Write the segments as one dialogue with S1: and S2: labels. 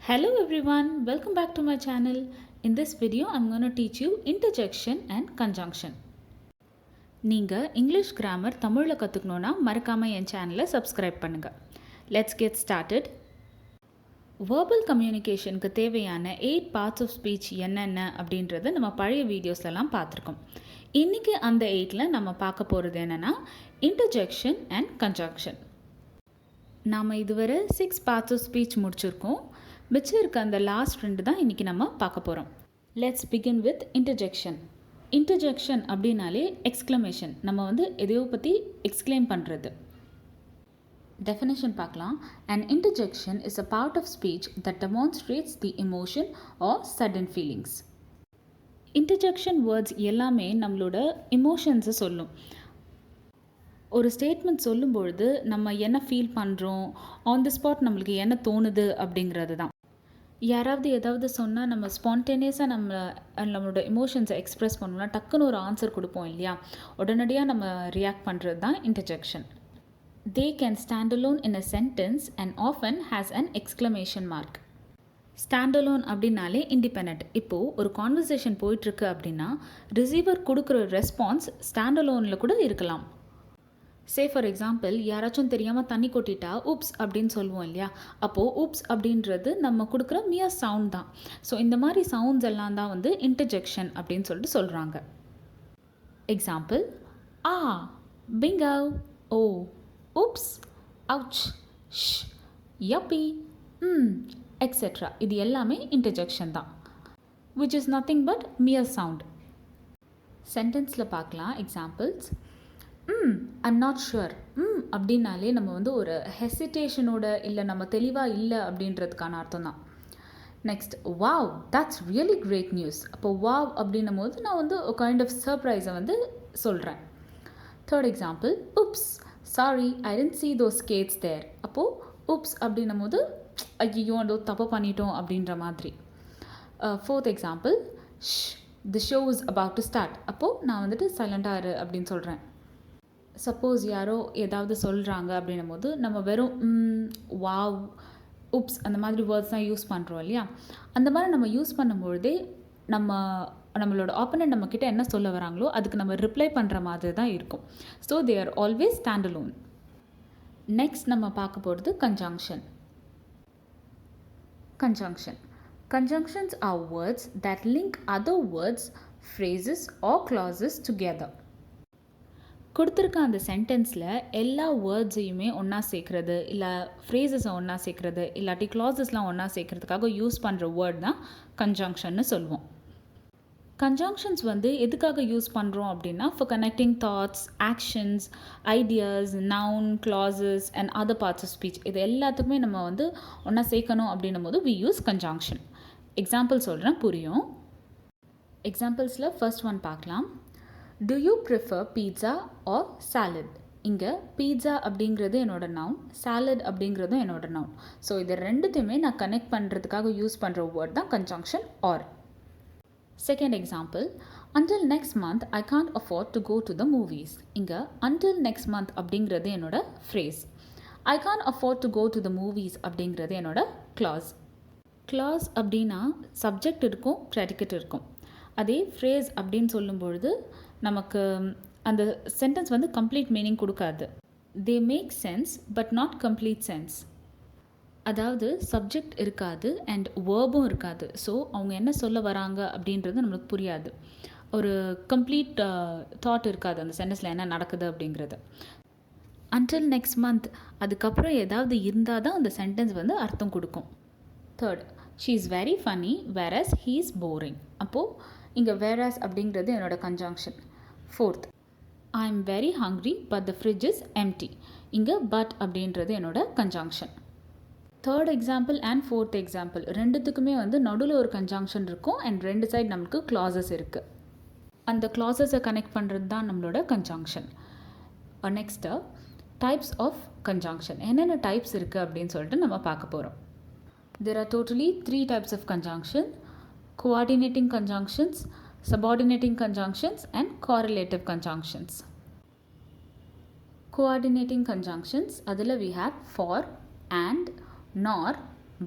S1: Hello everyone, welcome back to my channel. In this video, I'm going to teach you interjection and conjunction. நீங்கள் English grammar தமிழில் கற்றுக்கணுன்னா மறக்காமல் என் சேனலை subscribe பண்ணுங்கள். Let's get started. Verbal கம்யூனிகேஷனுக்கு தேவையான 8 parts of speech என்னென்ன அப்படின்றத நம்ம பழைய வீடியோஸ்லாம் பார்த்துருக்கோம். இன்றைக்கி அந்த 8ல் நம்ம பார்க்க போகிறது என்னென்னா இன்டர்ஜெக்ஷன் அண்ட் கன்ஜங்ஷன். நாம் இதுவரை 6 பார்ட்ஸ் ஆஃப் ஸ்பீச் முடிச்சிருக்கோம். மிச்சம் இருக்க அந்த லாஸ்ட் 2 தான் இன்றைக்கி நம்ம பார்க்க போகிறோம். Let's begin with interjection. Interjection அப்படின்னாலே எக்ஸ்க்ளமேஷன், நம்ம எதையோ பற்றி எக்ஸ்க்ளைம் பண்ணுறது. டெஃபினேஷன் பார்க்கலாம். An interjection is a part of speech that demonstrates the emotion or sudden feelings. Interjection words எல்லாமே நம்மளோட இமோஷன்ஸை சொல்லும். ஒரு ஸ்டேட்மெண்ட் சொல்லும்பொழுது நம்ம என்ன ஃபீல் பண்ணுறோம், ஆன் தி ஸ்பாட் நம்மளுக்கு என்ன தோணுது அப்படிங்கிறது தான். யாராவது ஏதாவது சொன்னால் நம்ம ஸ்பான்டேனியஸாக நம்மளோட எமோஷன்ஸை எக்ஸ்ப்ரெஸ் பண்ணோம்னா டக்குன்னு ஒரு ஆன்சர் கொடுப்போம் இல்லையா, உடனடியாக நம்ம ரியாக்ட் பண்ணுறது தான் interjection. They can stand alone in a sentence and often has an exclamation mark. Stand alone அப்படின்னாலே இண்டிபெண்ட். இப்போது ஒரு கான்வர்சேஷன் போயிட்டுருக்கு அப்படின்னா ரிசீவர் கொடுக்குற ரெஸ்பான்ஸ் ஸ்டாண்ட் அலோனில் கூட இருக்கலாம். சே ஃபார் எக்ஸாம்பிள், யாராச்சும் தெரியாமல் தண்ணி கொட்டிட்டா ஊப்ஸ் அப்படின்னு சொல்லுவோம் இல்லையா, அப்போது ஊப்ஸ் அப்படின்றது நம்ம கொடுக்குற மியர் சவுண்ட் தான். ஸோ இந்த மாதிரி சவுண்ட்ஸ் எல்லாம் தான் இன்டர்ஜெக்ஷன் அப்படின்னு சொல்லிட்டு சொல்கிறாங்க. Example, ah, bingo, oh, oops, ouch, shh, yippee, etcetera. இது எல்லாமே இன்டர்ஜெக்ஷன் தான், which is nothing but mere sound. சென்டென்ஸில் பார்க்கலாம் எக்ஸாம்பிள்ஸ். I'm not sure. அப்படின்னாலே நம்ம ஒரு ஹெசிடேஷனோட இல்லை நம்ம தெளிவாக இல்லை அப்படின்றதுக்கான அர்த்தம் தான். Next, wow, that's really great news. அப்போ வாவ் அப்படின்னும் போது நான் கைண்ட் ஆஃப் சர்ப்ரைஸை சொல்கிறேன். Third example, oops, sorry I didn't see those skates there. அப்போது உப்ஸ் அப்படின்னும் போது ஐயோ அதோ தப்பு பண்ணிட்டோம் அப்படின்ற மாதிரி. Fourth example, the show is about to start. அப்போது நான் சைலண்டாக இரு அப்படின்னு சொல்கிறேன். சப்போஸ் யாரோ ஏதாவது சொல்கிறாங்க அப்படின்னும் போது நம்ம வெறும் வாவ், உப்ஸ் அந்த மாதிரி வேர்ட்ஸ் தான் யூஸ் பண்ணுறோம் இல்லையா. அந்த மாதிரி நம்ம யூஸ் பண்ணும்பொழுதே நம்மளோட ஆப்போனன்ட் நம்மக்கிட்ட என்ன சொல்ல வராங்களோ அதுக்கு நம்ம ரிப்ளை பண்ணுற மாதிரி தான் இருக்கும். So they are always stand alone. Next நம்ம பார்க்க போகிறது conjunction. Conjunctions are words that link other words, phrases or clauses together. கொடுத்துருக்க அந்த சென்டென்ஸில் எல்லா வேர்ட்ஸையுமே ஒன்றா சேர்க்குறது, இல்லை ஃப்ரேசஸை ஒன்றா சேர்க்குறது, இல்லாட்டி கிளாஸஸ்லாம் ஒன்றா சேர்க்குறதுக்காக யூஸ் பண்ணுற வேர்ட் தான் கன்ஜங்ஷன்னு சொல்லுவோம். கன்ஜங்ஷன்ஸ் எதுக்காக யூஸ் பண்ணுறோம் அப்படின்னா, for connecting thoughts, actions, ideas, noun, clauses and other parts of speech. இது எல்லாத்துக்குமே நம்ம ஒன்றா சேர்க்கணும் அப்படின்னும் போது வி யூஸ் கன்ஜங்ஷன். எக்ஸாம்பிள் சொல்கிறேன், புரியும். எக்ஸாம்பிள்ஸில் ஃபர்ஸ்ட் ஒன் பார்க்கலாம். Do you prefer pizza or salad? இங்கே பீட்சா அப்படிங்கிறது என்னோட நவுன், சாலட் அப்படிங்கிறதும் என்னோட நவுன். ஸோ இது ரெண்டுத்தையுமே நான் கனெக்ட் பண்ணுறதுக்காக யூஸ் பண்ணுற வேர்ட் தான் conjunction are. Second example, until next month I can't afford to go to the movies. இங்கே until next month அப்படிங்கிறது என்னோட phrase. I can't afford to go to the movies அப்படிங்கிறது என்னோட clause. clause அப்படின்னா subject இருக்கும், predicate இருக்கும். அதே phrase அப்படின்னு சொல்லும்பொழுது நமக்கு அந்த சென்டென்ஸ் கம்ப்ளீட் மீனிங் கொடுக்காது. They make sense but not complete sense. அதாவது சப்ஜெக்ட் இருக்காது அண்ட் வேர்பும் இருக்காது. ஸோ அவங்க என்ன சொல்ல வராங்க அப்படின்றது நம்மளுக்கு புரியாது. ஒரு கம்ப்ளீட் தாட் இருக்காது அந்த சென்டென்ஸில் என்ன நடக்குது அப்படிங்கிறது. அன்டில் நெக்ஸ்ட் மந்த் அதுக்கப்புறம் ஏதாவது இருந்தால் தான் அந்த சென்டென்ஸ் அர்த்தம் கொடுக்கும். Third, she is very funny whereas he is boring. அப்போது இங்கே வேரஸ் அப்படிங்கிறது என்னோட conjunction. Fourth, I am very hungry but the fridge is empty. இங்கே பட் அப்படின்றது என்னோட conjunction. Third example and fourth example ரெண்டுத்துக்குமே நடுவில் ஒரு கன்ஜங்ஷன் இருக்கும் அண்ட் ரெண்டு சைடு நமக்கு கிளாஸஸ் இருக்குது. அந்த கிளாஸஸை கனெக்ட் பண்ணுறது தான் நம்மளோட conjunction. Next types of conjunction. என்னென்ன டைப்ஸ் இருக்குது அப்படின்னு சொல்லிட்டு நம்ம பார்க்க போகிறோம். There are totally 3 types of conjunction: coordinating conjunctions, subordinating conjunctions and correlative conjunctions. Coordinating conjunctions, adila we have for, and, nor,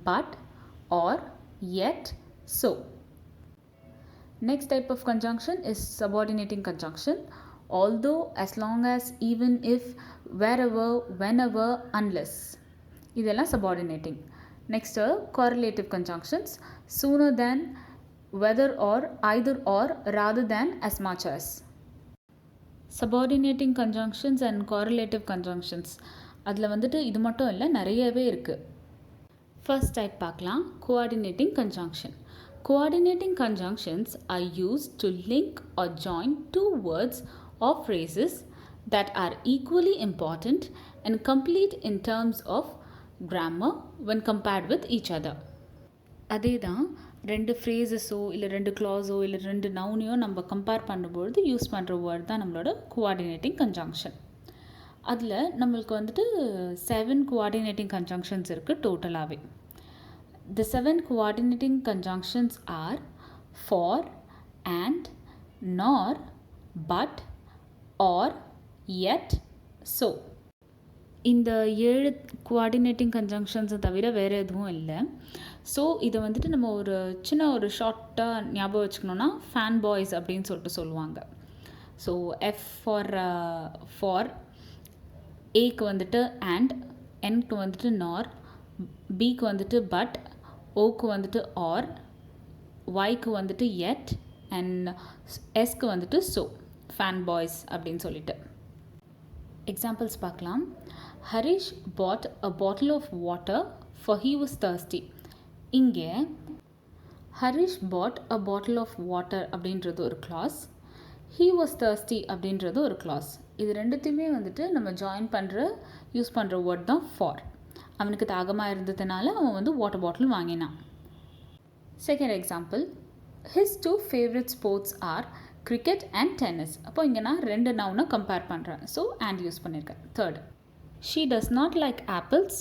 S1: but, or, yet, so. Next type of conjunction is subordinating conjunction. Although, as long as, even if, wherever, whenever, unless. இதெல்லாம் subordinating. Next, correlative conjunctions. Sooner than, whether or, either or, rather than, as much as. Subordinating conjunctions and correlative conjunctions. அதில் வந்துட்டு இது மட்டும் இல்லை, நிறையவே இருக்குது. First type பார்க்கலாம், coordinating conjunction. Coordinating conjunctions are used to link or join two words or phrases that are equally important and complete in terms of grammar when compared with each other. அதே தான் ரெண்டு ஃப்ரேஸஸோ இல்லை ரெண்டு க்ளாஸோ இல்லை ரெண்டு நவுனையோ நம்ம compare பண்ணும்பொழுது யூஸ் பண்ணுற வேர்ட் தான் நம்மளோட கோஆர்டினேட்டிங் கன்ஜங்ஷன். அதில் நம்மளுக்கு வந்துட்டு 7 கோஆர்டினேட்டிங் கன்ஜங்ஷன்ஸ் இருக்குது டோட்டலாகவே. The 7 coordinating conjunctions are for, and, nor, but, or, yet, so. இந்த 7 கோஆர்டினேட்டிங் கன்ஜங்ஷன்ஸை தவிர வேறு எதுவும் இல்லை. ஸோ இதை வந்துட்டு நம்ம ஒரு சின்ன ஒரு ஷார்ட்டாக ஞாபகம் வச்சுக்கணுன்னா ஃபேன் பாய்ஸ் அப்படின்னு சொல்லுவாங்க. ஸோ எஃப் ஃபார் ஏக்கு வந்துட்டு அண்ட், என்க்கு வந்துட்டு நார், பிக்கு வந்துட்டு பட், ஓக்கு வந்துட்டு ஆர், ஒய்க்கு வந்துட்டு எட், அண்ட் எஸ்க்கு வந்துட்டு ஸோ. ஃபேன் பாய்ஸ் அப்படின்னு சொல்லிட்டு எக்ஸாம்பிள்ஸ் பார்க்கலாம். Harish bought a bottle of water for he was thirsty. இங்கே Harish bought a bottle of water அப்படின்றது ஒரு கிளாஸ், ஹீ வாஸ் thirsty அப்படின்றது ஒரு கிளாஸ். இது ரெண்டுத்தையுமே வந்துட்டு நம்ம யூஸ் பண்ணுற வேர்ட் தான் ஃபார். அவனுக்கு தாகமாக இருந்ததுனால அவன் வந்து வாட்டர் பாட்டில் வாங்கினான். Second example, his 2 favourite sports are cricket and tennis. அப்போ இங்கே நான் 2 நவுனை கம்பேர் பண்ணுறேன். ஸோ அண்ட் யூஸ் பண்ணியிருக்கேன். Third, she does not like apples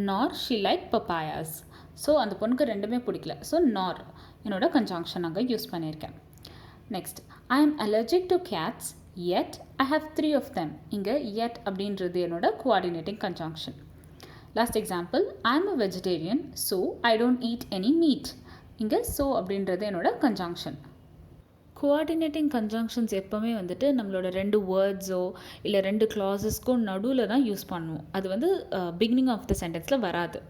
S1: nor she like papayas. So அந்த பொண்ணுக்கு ரெண்டுமே பிடிக்கல. ஸோ நார் என்னோட கன்ஜங்ஷன் அங்கே யூஸ் பண்ணியிருக்கேன். Next, I am allergic to cats yet I have 3 of them. இங்கே yet அப்படின்றது என்னோட coordinating conjunction. Last example, I am a vegetarian so I don't eat any meet. இங்கே ஸோ அப்படின்றது என்னோட கன்ஜங்ஷன். கோஆர்டினேட்டிங் கன்ஜங்ஷன்ஸ் எப்போவுமே வந்துட்டு நம்மளோட 2 வேர்ட்ஸோ இல்லை 2 கிளாஸஸ்க்கும் நடுவில் தான் யூஸ் பண்ணுவோம். அது வந்து பிகினிங் ஆஃப் த சென்டென்ஸில் வராது.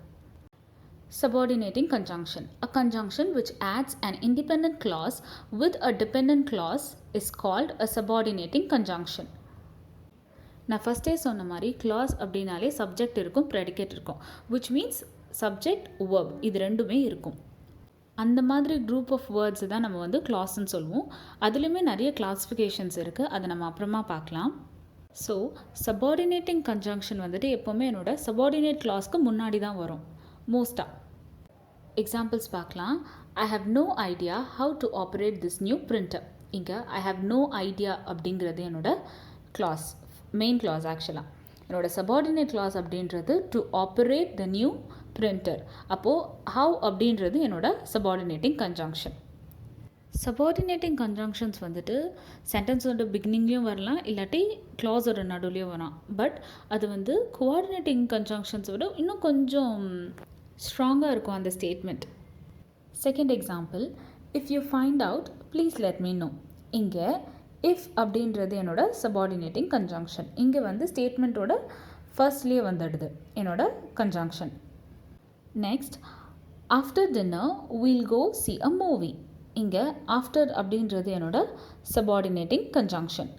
S1: Subordinating conjunction. A conjunction which adds an independent clause with a dependent clause is called a subordinating conjunction. நான் ஃபஸ்ட்டே சொன்ன மாதிரி clause அப்படின்னாலே சப்ஜெக்ட் இருக்கும், ப்ரெடிகேட் இருக்கும். which means subject, verb இது ரெண்டுமே இருக்கும். அந்த மாதிரி குரூப் ஆஃப் வேர்ட்ஸ் தான் நம்ம வந்து கிளாஸ்ன்னு சொல்லுவோம். அதுலேயுமே நிறைய கிளாஸிஃபிகேஷன்ஸ் இருக்குது, அதை நம்ம அப்புறமா பார்க்கலாம். ஸோ சபார்டினேட்டிங் கன்ஜங்ஷன் வந்துட்டு எப்போவுமே என்னோட சபார்டினேட் கிளாஸ்க்கு முன்னாடி தான் வரும் மோஸ்ட்டாக. எக்ஸாம்பிள்ஸ் பார்க்கலாம். I have no idea how to operate this new printer. இங்கே ஐ ஹவ் நோ ஐடியா அப்படிங்கிறது என்னோட கிளாஸ், மெயின் கிளாஸ். ஆக்சுவலாக என்னோட சபார்டினேட் கிளாஸ் அப்படின்றது to operate the new printer. அப்போது ஹவ் அப்படின்றது என்னோட சபார்டினேட்டிங் கன்ஜங்ஷன். சபார்டினேட்டிங் கன்ஜங்ஷன்ஸ் வந்துட்டு சென்டென்ஸோட பிகினிங்லேயும் வரலாம், இல்லாட்டி கிளாஸோட நடுவுலையும் வரலாம். பட் அது வந்து கோஆர்டினேட்டிங் கன்ஜங்ஷன்ஸோட இன்னும் கொஞ்சம் ஸ்ட்ராங்காக இருக்கும் அந்த statement. Second example, if you find out please let me know. இங்கே இஃப் அப்படின்றது என்னோட சபார்டினேட்டிங் கன்ஜங்ஷன். இங்கே வந்து ஸ்டேட்மெண்ட்டோட ஃபர்ஸ்ட்லேயே வந்துடுது என்னோட conjunction. Next, after dinner we'll go see a movie. இங்கே ஆஃப்டர் அப்படின்றது என்னோட subordinating conjunction.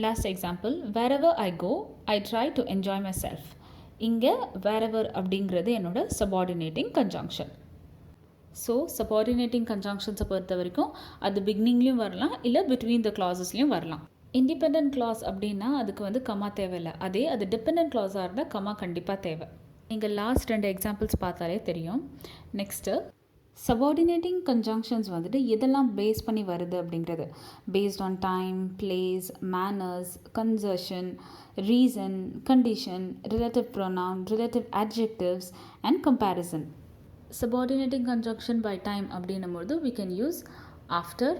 S1: Last example, wherever I go I try to enjoy myself. இங்கே வேரெவர் அப்படிங்கிறது என்னோட சபார்டினேட்டிங் கன்ஜங்ஷன். ஸோ சபார்டினேட்டிங் கன்ஜங்ஷன்ஸை பொறுத்த வரைக்கும் அது பிகினிங்லேயும் வரலாம், இல்லை பிட்வீன் த கிளாஸஸ்லையும் வரலாம். இண்டிபெண்ட் கிளாஸ் அப்படின்னா அதுக்கு வந்து கமா தேவையில்லை. அதே அது டிபெண்ட் கிளாஸாக இருந்தால் கமா கண்டிப்பாக தேவை. இங்கே லாஸ்ட் 2 எக்ஸாம்பிள்ஸ் பார்த்தாலே தெரியும். நெக்ஸ்ட்டு, சபார்டினேட்டிங் கன்ஜங்ஷன்ஸ் வந்துட்டு எதெல்லாம் பேஸ் பண்ணி வருது அப்படிங்கிறது. Based on time, place, manners, concession, reason, condition, relative pronoun, relative adjectives and comparison. Subordinating conjunction by time அப்படின்னும்போது we can use after,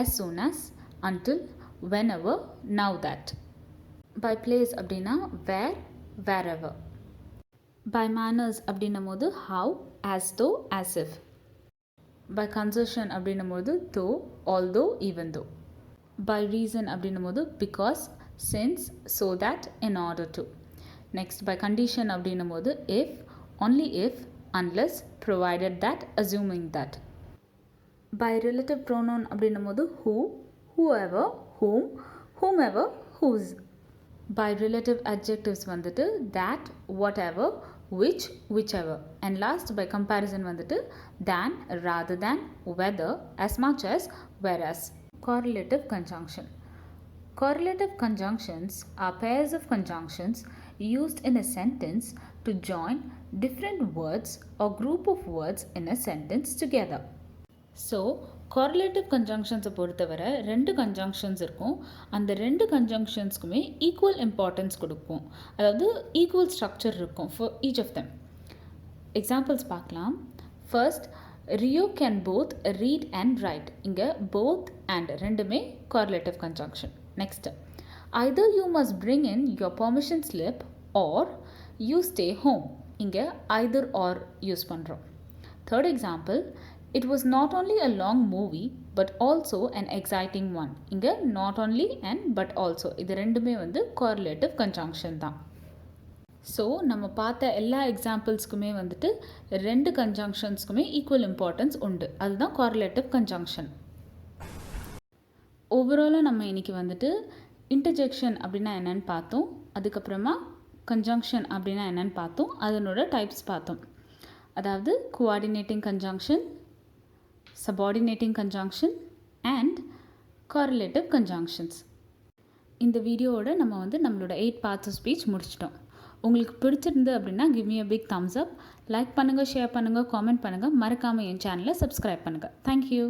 S1: as soon as, until, whenever, now that. by place அப்படின்னா where, wherever. by manners அப்படின்னும் போது how, as though, as if. By conjunction அப்படின்னும்போது though, although, even though. By reason அப்படின்னும்போது because, since, so that, in order to. Next, by condition அப்படின்னும்போது if, only if, unless, provided that, assuming that. By relative pronoun அப்படின்னும்போது who, whoever, whom, whomever, whose. By relative adjectives வந்துட்டு that, whatever, which, whichever. And last, by comparison வந்துட்டு than, rather than, whether, as much as, whereas. Correlative conjunction. Correlative conjunctions are pairs of conjunctions used in a sentence to join different words or group of words in a sentence together. So correlative conjunctionsஐ பொறுத்தவரை 2 conjunctions இருக்கும். அந்த 2 கன்ஜங்ஷன்ஸ்க்குமே equal importance கொடுக்கும். அதாவது equal structure இருக்கும் for each of them. Examples பார்க்கலாம். First, Rio can both read and write. இங்கே both and ரெண்டுமே correlative conjunction. Next, either you must bring in your permission slip or you stay home. இங்கே either or use பண்ணுறோம். Third example, it was not only a long movie but also an exciting one. இங்கே not only and but also இது ரெண்டுமே வந்து correlative conjunction தான். So நம்ம பார்த்த எல்லா எக்ஸாம்பிள்ஸ்க்குமே வந்துட்டு 2 கன்ஜங்ஷன்ஸ்க்குமே ஈக்குவல் இம்பார்ட்டன்ஸ் உண்டு. அதுதான் correlative conjunction. ஓவராலாக நம்ம இன்றைக்கி வந்துட்டு இன்டர்ஜெக்ஷன் அப்படின்னா என்னென்னு பார்த்தோம். அதுக்கப்புறமா கன்ஜங்ஷன் அப்படின்னா என்னென்னு பார்த்தோம். அதனோட டைப்ஸ் பார்த்தோம். அதாவது coordinating conjunction, subordinating conjunction and correlative conjunctions. இந்த வீடியோவோட நம்ம வந்து நம்மளோட 8 parts of speech முடிச்சிட்டோம். உங்களுக்கு பிடிச்சிருந்து அப்படின்னா give me a big thumbs up, like பண்ணுங்கள், ஷேர் பண்ணுங்கள், காமெண்ட் பண்ணுங்கள், மறக்காமல் என் சேனலை சப்ஸ்கிரைப் பண்ணுங்கள். தேங்க்யூ.